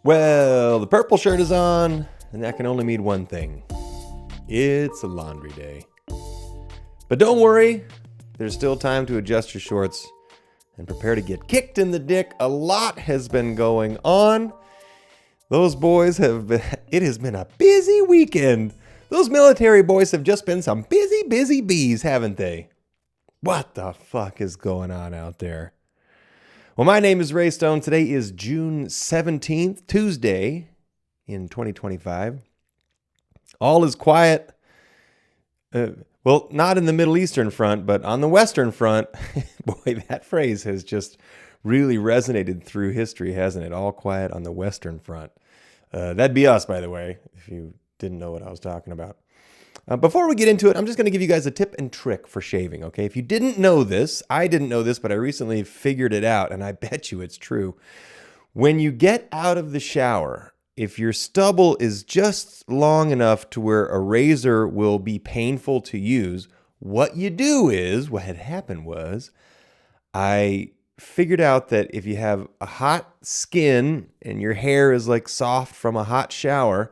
Well, the purple shirt is on, and that can only mean one thing. It's a laundry day. But don't worry, there's still time to adjust your shorts and prepare to get kicked in the dick. A lot has been going on. Those boys it has been a busy weekend. Those military boys have just been some busy bees, haven't they? What the fuck is going on out there? Well, my name is Ray Stone. Today is June 17th, Tuesday in 2025. All is quiet. Well, not in the Middle Eastern front, but on the Western front. Boy, that phrase has just really resonated through history, hasn't it? All quiet on the Western front. That'd be us, by the way, if you didn't know what I was talking about. Before we get into it, I'm just going to give you guys a tip and trick for shaving, okay? If you didn't know this, I didn't know this, but I recently figured it out, and I bet you it's true. When you get out of the shower, if your stubble is just long enough to where a razor will be painful to use, what you do is, what had happened was, I figured out that if you have a hot skin and your hair is like soft from a hot shower,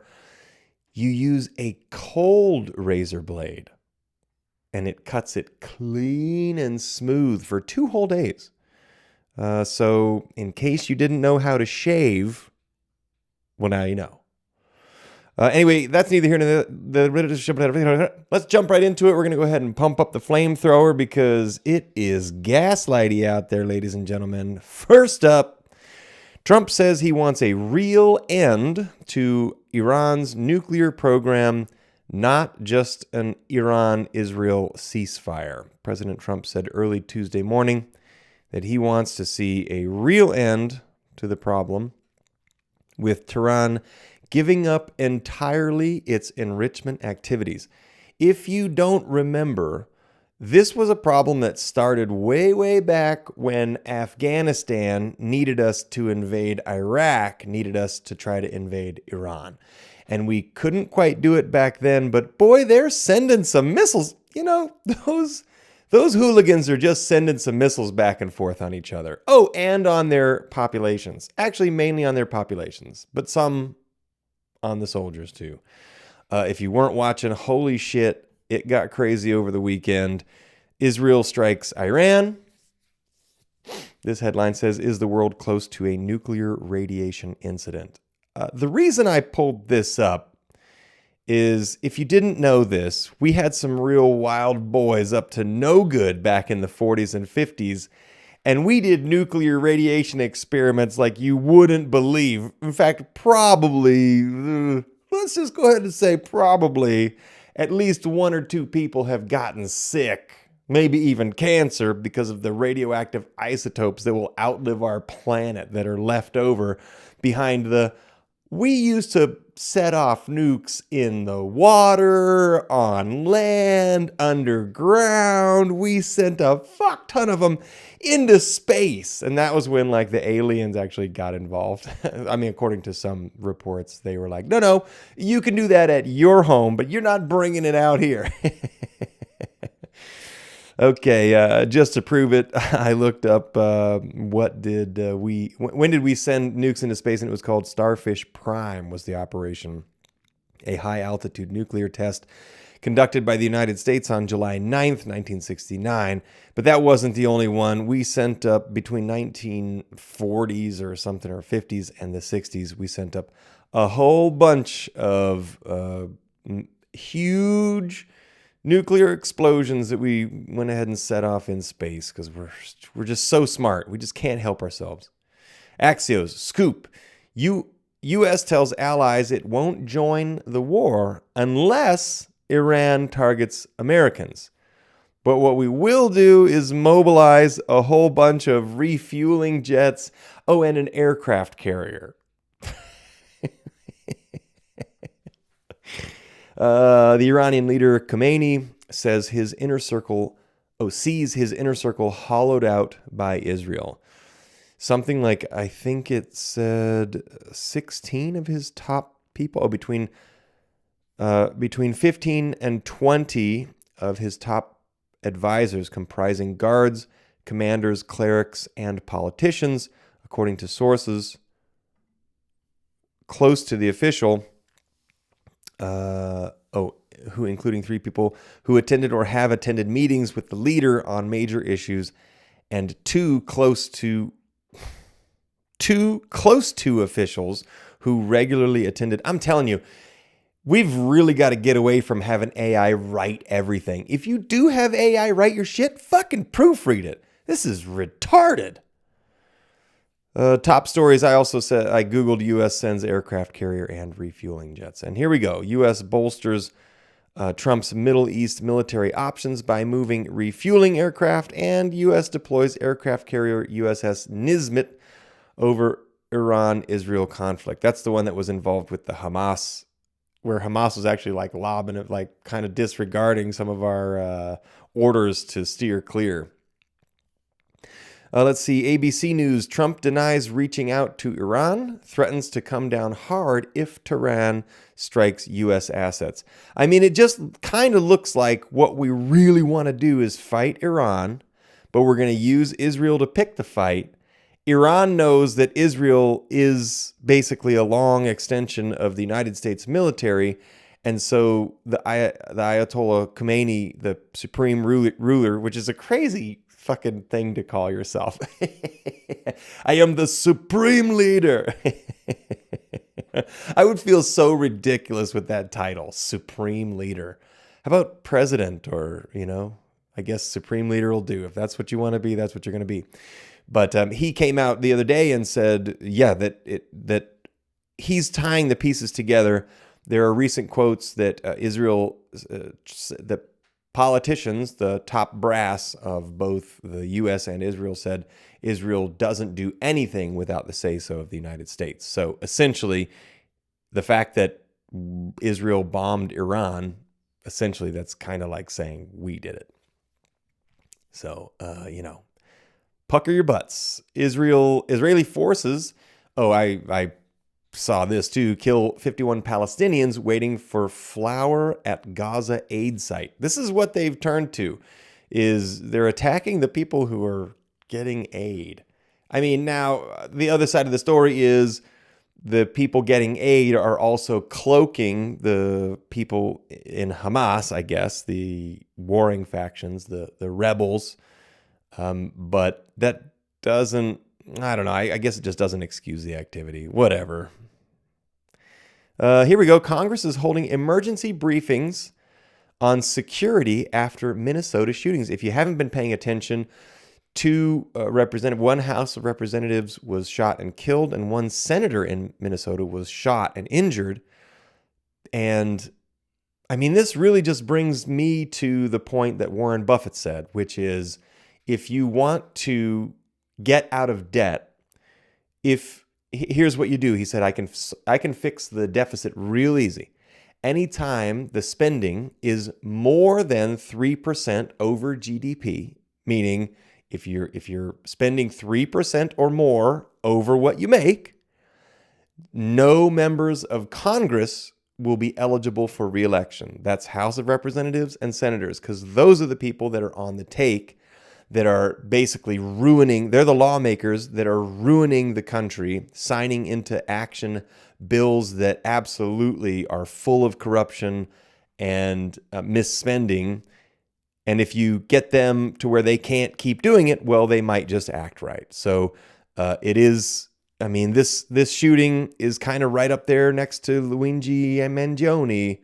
you use a cold razor blade and it cuts it clean and smooth for 2 whole days. So in case you didn't know how to shave, well, now you know. Anyway, that's neither here nor there. Let's jump right into it. We're going to go ahead and pump up the flamethrower because it is gaslighty out there, ladies and gentlemen. First up, Trump says he wants a real end to Iran's nuclear program, not just an Iran-Israel ceasefire. President Trump said early Tuesday morning that he wants to see a real end to the problem, with Tehran giving up entirely its enrichment activities. If you don't remember, this was a problem that started way back when Afghanistan needed us to invade Iraq, needed us to try to invade Iran. And we couldn't quite do it back then, but boy, they're sending some missiles. You know, those hooligans are just sending some missiles back and forth on each other. Oh, and on their populations. Actually, mainly on their populations, but some on the soldiers too. If you weren't watching, holy shit, it got crazy over the weekend. Israel strikes Iran. This headline says, is the world close to a nuclear radiation incident? The reason I pulled this up is, if you didn't know this, we had some real wild boys up to no good back in the 40s and 50s, and we did nuclear radiation experiments like you wouldn't believe. In fact, probably, let's just go ahead and say probably, at least 1 or 2 people have gotten sick, maybe even cancer, because of the radioactive isotopes that will outlive our planet that are left over behind the... We used to set off nukes in the water, on land, underground. We sent a fuck ton of them into space. And that was when, like, the aliens actually got involved. I mean, according to some reports, they were like, no, you can do that at your home, but you're not bringing it out here. Okay, just to prove it, I looked up when did we send nukes into space, and it was called Starfish Prime was the operation, a high-altitude nuclear test conducted by the United States on July 9th, 1969. But that wasn't the only one. We sent up between 1940s or something, or 50s and the 60s, we sent up a whole bunch of huge nuclear explosions that we went ahead and set off in space because we're just so smart. We just can't help ourselves. Axios, scoop. U.S. tells allies it won't join the war unless Iran targets Americans. But what we will do is mobilize a whole bunch of refueling jets, and an aircraft carrier. The Iranian leader Khamenei says sees his inner circle hollowed out by Israel. Something like, I think it said 16 of his top people, between 15 and 20 of his top advisors, comprising guards, commanders, clerics, and politicians, according to sources, close to the official, who including 3 people who attended or have attended meetings with the leader on major issues, and two close to officials who regularly attended. I'm telling you, we've really got to get away from having AI write everything. If you do have AI write your shit, fucking proofread it. This is retarded. Top stories. I also said, I Googled U.S. sends aircraft carrier and refueling jets. And here we go. U.S. bolsters Trump's Middle East military options by moving refueling aircraft, and U.S. deploys aircraft carrier USS Nismet over Iran-Israel conflict. That's the one that was involved with the Hamas, where Hamas was actually like lobbing it, like kind of disregarding some of our orders to steer clear. Let's see. ABC News. Trump denies reaching out to Iran, threatens to come down hard if Tehran strikes U.S. assets. I mean, it just kind of looks like what we really want to do is fight Iran, but we're going to use Israel to pick the fight. Iran knows that Israel is basically a long extension of the United States military. And so the Ayatollah Khomeini, the supreme ruler, which is a crazy fucking thing to call yourself. I am the supreme leader. I would feel so ridiculous with that title, supreme leader. How about president, or, I guess supreme leader will do. If that's what you want to be, that's what you're going to be. But he came out the other day and said, that he's tying the pieces together. There are recent quotes that the politicians, the top brass of both the U.S. and Israel, said Israel doesn't do anything without the say-so of the United States. So essentially, the fact that Israel bombed Iran, essentially that's kind of like saying we did it. So, pucker your butts. Israeli forces, I saw this too, kill 51 Palestinians waiting for flour at Gaza aid site. This is what they've turned to, is they're attacking the people who are getting aid. I mean, now the other side of the story is the people getting aid are also cloaking the people in Hamas, I guess, the warring factions, the rebels. But that doesn't, I don't know, I guess it just doesn't excuse the activity. Whatever. Here we go. Congress is holding emergency briefings on security after Minnesota shootings. If you haven't been paying attention, one House of Representatives was shot and killed, and one senator in Minnesota was shot and injured. And I mean, this really just brings me to the point that Warren Buffett said, which is, if you want to get out of debt, here's what you do. He said, I can fix the deficit real easy. Anytime the spending is more than 3% over GDP, meaning if you're spending 3% or more over what you make, no members of Congress will be eligible for re-election. That's House of Representatives and senators, because those are the people that are on the take, that are basically they're the lawmakers that are ruining the country, signing into action bills that absolutely are full of corruption and misspending. And if you get them to where they can't keep doing it, well, they might just act right. So it is, I mean, this shooting is kind of right up there next to Luigi Mangione,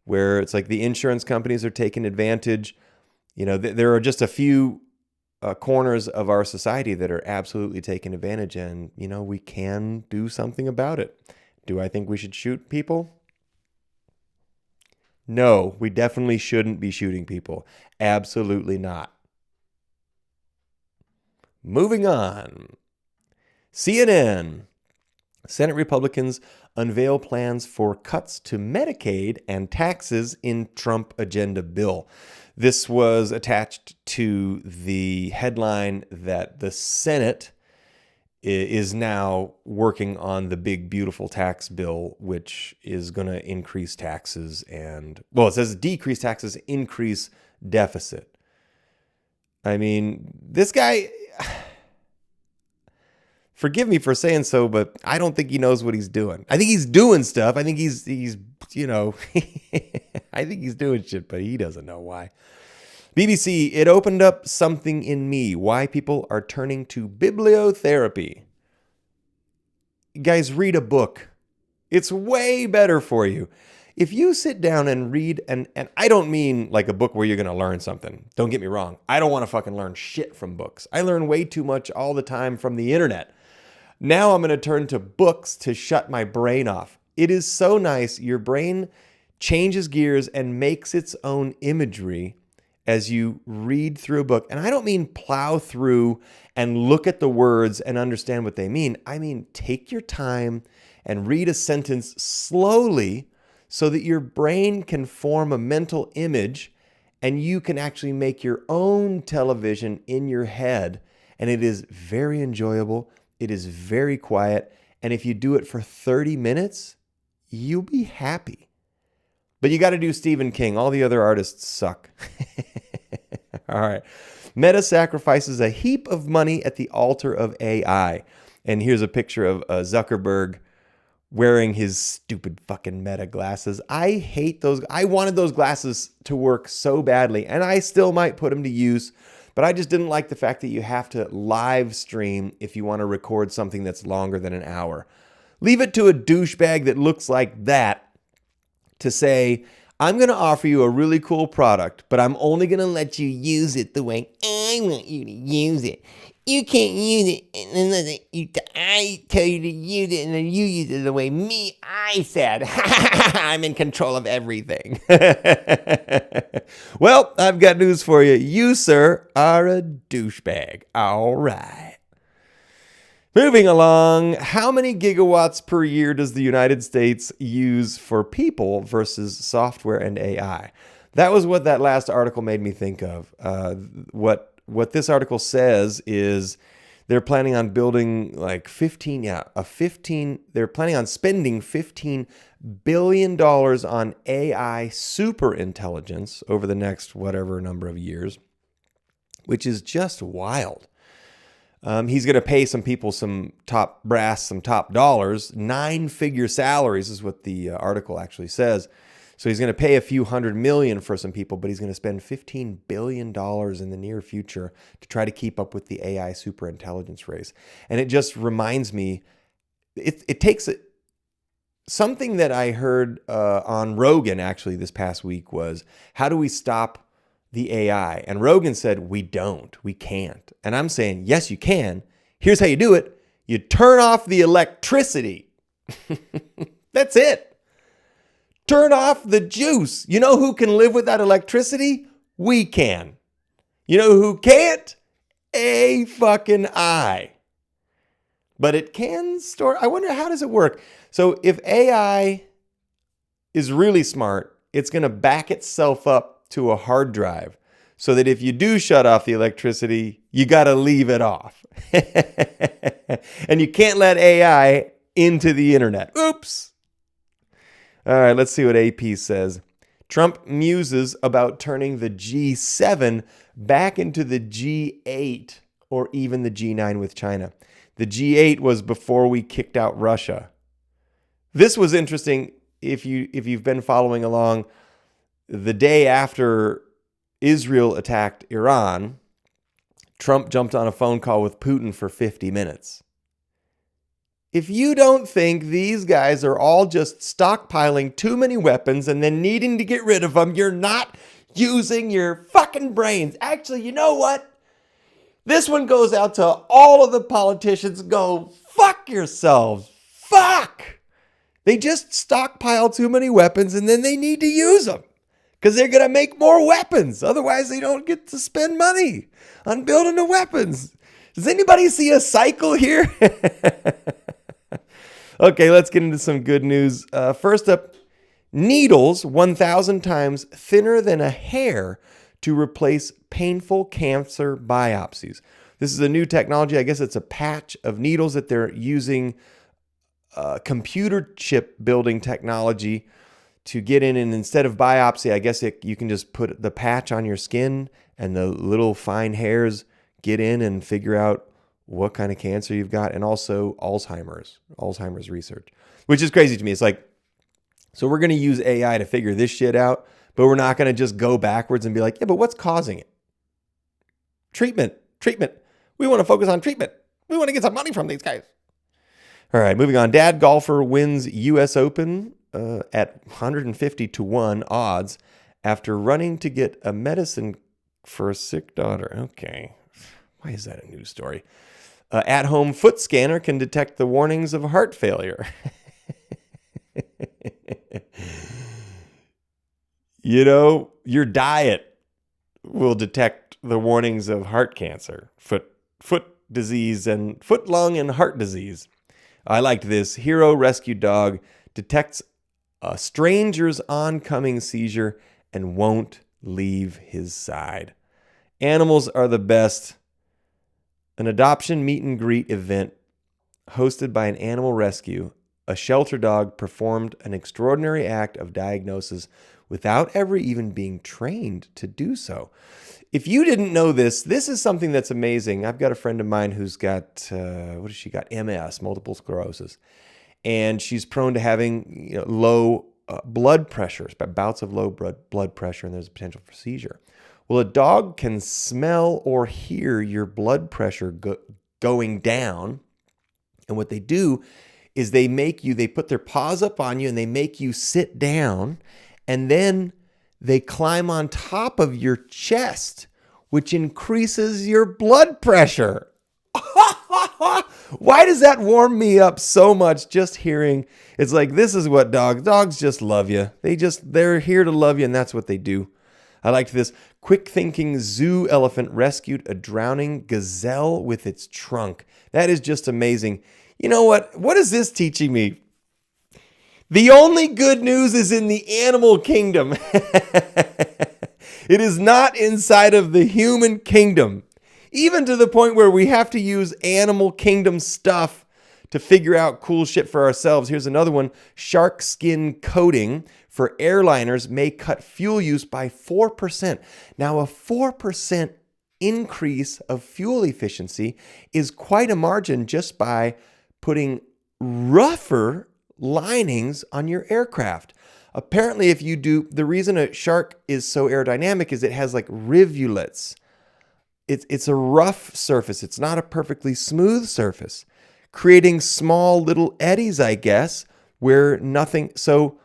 where it's like the insurance companies are taking advantage. There are just a few corners of our society that are absolutely taking advantage, and we can do something about it. Do I think we should shoot people? No, we definitely shouldn't be shooting people. Absolutely not. Moving on. CNN. Senate Republicans unveil plans for cuts to Medicaid and taxes in Trump agenda bill. This was attached to the headline that the Senate is now working on the big, beautiful tax bill, which is going to increase taxes it says decrease taxes, increase deficit. I mean, this guy, forgive me for saying so, but I don't think he knows what he's doing. I think he's doing stuff. I think he's I think he's doing shit, but he doesn't know why. BBC, it opened up something in me. Why people are turning to bibliotherapy. Guys, read a book. It's way better for you. If you sit down and read, and I don't mean like a book where you're going to learn something. Don't get me wrong. I don't want to fucking learn shit from books. I learn way too much all the time from the internet. Now I'm going to turn to books to shut my brain off. It is so nice. Your brain changes gears and makes its own imagery as you read through a book. And I don't mean plow through and look at the words and understand what they mean. I mean, take your time and read a sentence slowly so that your brain can form a mental image and you can actually make your own television in your head. And it is very enjoyable. It is very quiet. And if you do it for 30 minutes, you'll be happy. But you got to do Stephen King. All the other artists suck. All right. Meta sacrifices a heap of money at the altar of AI. And here's a picture of Zuckerberg wearing his stupid fucking Meta glasses. I hate those. I wanted those glasses to work so badly, and I still might put them to use, but I just didn't like the fact that you have to live stream if you want to record something that's longer than an hour. Leave it to a douchebag that looks like that to say, I'm going to offer you a really cool product, but I'm only going to let you use it the way I want you to use it. You can't use it unless I tell you to use it, and then you use it the way I said. I'm in control of everything. Well, I've got news for you. You, sir, are a douchebag. All right. Moving along, how many gigawatts per year does the United States use for people versus software and AI? That was what that last article made me think of. What this article says is they're planning on building like they're planning on spending $15 billion on AI super intelligence over the next whatever number of years, which is just wild. He's going to pay some people some top brass, some top dollars, 9-figure salaries is what the article actually says. So he's going to pay a few $100 million for some people, but he's going to spend $15 billion in the near future to try to keep up with the AI superintelligence race. And it just reminds me, it takes something that I heard on Rogan actually this past week was, how do we stop the AI? And Rogan said, we can't. And I'm saying, yes, you can. Here's how you do it. You turn off the electricity. That's it. Turn off the juice. You know who can live without electricity? We can. You know who can't? A fucking I. But it can store. I wonder, how does it work? So if AI is really smart, it's going to back itself up to a hard drive so that if you do shut off the electricity, you got to leave it off. And you can't let AI into the internet. Oops. All right, let's see what AP says. Trump muses about turning the G7 back into the G8 or even the G9 with China. The G8 was before we kicked out Russia. This was interesting if you've been following along. The day after Israel attacked Iran, Trump jumped on a phone call with Putin for 50 minutes. If you don't think these guys are all just stockpiling too many weapons and then needing to get rid of them, you're not using your fucking brains. Actually, you know what? This one goes out to all of the politicians. Go fuck yourselves. Fuck. They just stockpile too many weapons and then they need to use them because they're going to make more weapons. Otherwise, they don't get to spend money on building the weapons. Does anybody see a cycle here? Okay, let's get into some good news. First up, needles 1,000 times thinner than a hair to replace painful cancer biopsies. This is a new technology. I guess it's a patch of needles that they're using computer chip building technology to get in. And instead of biopsy, I guess you can just put the patch on your skin and the little fine hairs get in and figure out what kind of cancer you've got, and also Alzheimer's research, which is crazy to me. It's like, so we're going to use AI to figure this shit out, but we're not going to just go backwards and be like, yeah, but what's causing it? Treatment. We want to focus on treatment. We want to get some money from these guys. All right, moving on. Dad golfer wins U.S. Open at 150-1 odds after running to get a medicine for a sick daughter. Okay. Why is that a news story? At-home foot scanner can detect the warnings of heart failure. You know, your diet will detect the warnings of heart cancer, foot disease, and foot, lung, and heart disease. I liked this. Hero rescue dog detects a stranger's oncoming seizure and won't leave his side. Animals are the best. An adoption meet and greet event hosted by an animal rescue. A shelter dog performed an extraordinary act of diagnosis without ever even being trained to do so. If you didn't know this, this is something that's amazing. I've got a friend of mine who's got, what has she got? MS, multiple sclerosis. And she's prone to having low blood pressures, bouts of low blood pressure, and there's a potential for seizure. Well, a dog can smell or hear your blood pressure going down. And what they do is they put their paws up on you and they make you sit down, and then they climb on top of your chest, which increases your blood pressure. Why does that warm me up so much just hearing? It's like, this is what dogs just love you. They're here to love you, and that's what they do. I liked this. Quick thinking zoo elephant rescued a drowning gazelle with its trunk. That is just amazing. You know what? What is this teaching me? The only good news is in the animal kingdom. It is not inside of the human kingdom. Even to the point where we have to use animal kingdom stuff to figure out cool shit for ourselves. Here's another one. Shark skin coating for airliners may cut fuel use by 4%. Now, a 4% increase of fuel efficiency is quite a margin just by putting rougher linings on your aircraft. Apparently, if you do, the reason a shark is so aerodynamic is it has like rivulets. It's a rough surface. It's not a perfectly smooth surface, creating small little eddies, I guess, where nothing. So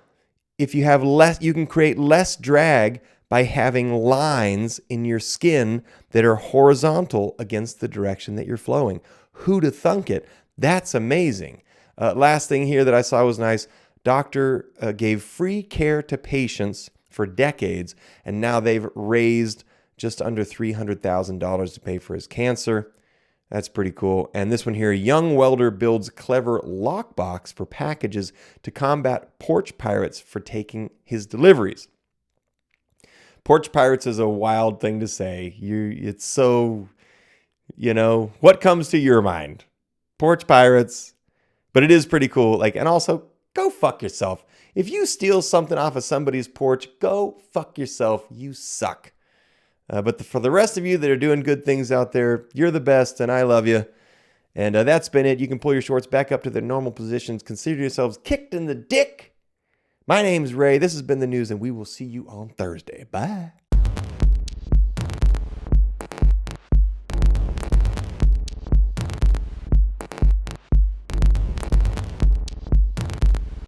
if you have less, you can create less drag by having lines in your skin that are horizontal against the direction that you're flowing. Who'd have thunk it? That's amazing. Last thing here that I saw was nice. Doctor gave free care to patients for decades, and now they've raised just under $300,000 to pay for his cancer. That's pretty cool. And this one here, a young welder builds clever lockbox for packages to combat porch pirates for taking his deliveries. Porch pirates is a wild thing to say. It's so, what comes to your mind? Porch pirates. But it is pretty cool. And also, go fuck yourself. If you steal something off of somebody's porch, go fuck yourself. You suck. But for the rest of you that are doing good things out there, you're the best, and I love you. And that's been it. You can pull your shorts back up to their normal positions. Consider yourselves kicked in the dick. My name's Ray. This has been the news, and we will see you on Thursday. Bye.